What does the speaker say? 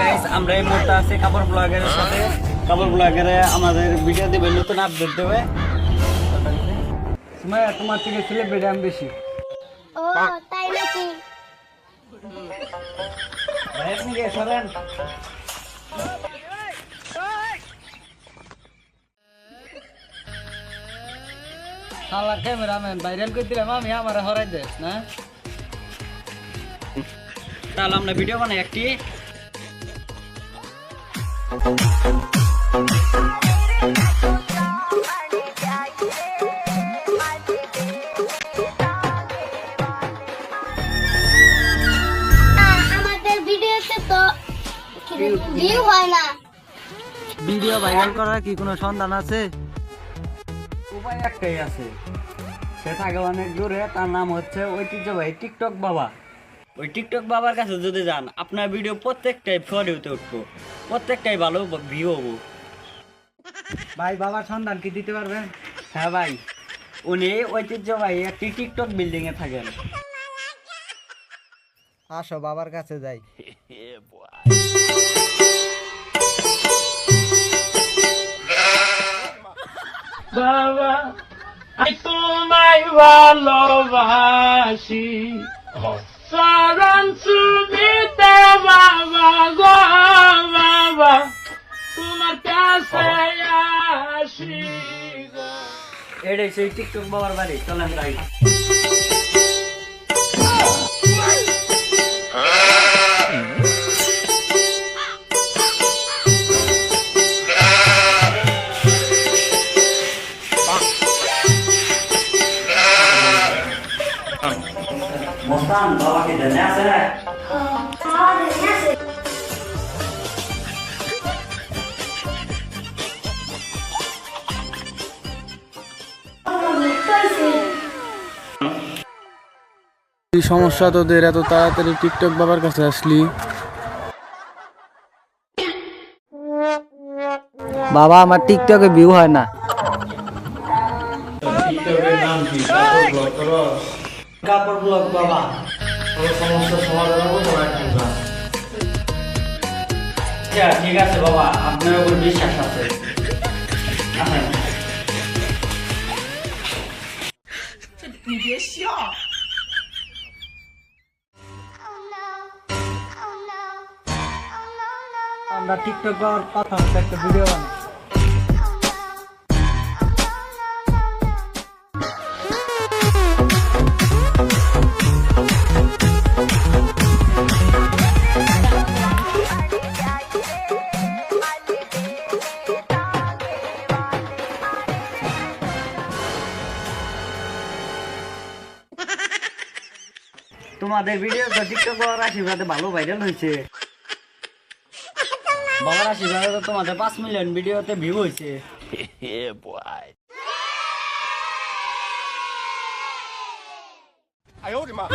Guys আমরা এই মুহূর্তে আছি কাপড় ব্লগারের সাথে। কাপড় ব্লগারে আমাদের ভিডিও দিবে, নতুন আপডেট দেবে। সুমাইয়া, তোমার থেকে সেলিব্রিটি আমি বেশি। ও তাই নাকি? ভাই আপনি কে সরেন? শালা ক্যামেরাম্যান ভাইরাল করে দিলাম আমি, আমার হরাই দে না। তাহলে আমরা ভিডিও বানাই একটি। আমাদের ভিডিওতে তো ভিউ হয় না। ভিডিও ভাইরাল করার কি কোনো সন্ধান আছে? উপায় একটাই আছে, সে থাকে অনেক দূরে। তার নাম হচ্ছে ঐতিহ্যবাহী টিকটক বাবা। ওই টিকটক বাবার কাছে যদি যান, আপনার ভিডিও প্রত্যেকটাই ফরিতে উঠবো, প্রত্যেকটাই ভালো ভিউ হবো। ভাই, বাবার সন্ধান কি দিতে পারবেন? হ্যাঁ ভাই, উনি ঐতিহ্যবাহী একটি টিকটক বিল্ডিং এ থাকেন। আসো বাবার কাছে যাই। বাবা আমি তোমায় ভালোবাসি চরণ সুবিতে বাবা গো বাবা তোমার কাছে আসি গো। এটাই সেই টিকটক বাবার বাড়ি, চলেন যাই। মোস্তান, বাবাকে জেনে আছে? কি সমস্যা তোদের, এত তাড়াতাড়ি টিকটক বাবার কাছে আসলি? বাবা, আমার টিকটকে ভিউ হয় না। টিকটকের নাম কি? কাপড় ব্লগ করো। কাপড় ব্লগ বাবা। কোনো সমস্যার সমাধান হবে তোমার এখন যা। আচ্ছা ঠিক আছে বাবা, আপনার উপর বিশ্বাস আছে। আসেন। আমরা টিকটক বাবার কথা হচ্ছে একটা ভিডিও বানাই। তোমাদের ভিডিও তো টিকটক বাবার আশীর্বাদে ভালো ভাইরাল হয়েছে। বাবার আশীর্বাদে তো তোমাদের 5 মিলিয়ন ভিডিওতে ভিউ হয়েছে। I owed him up.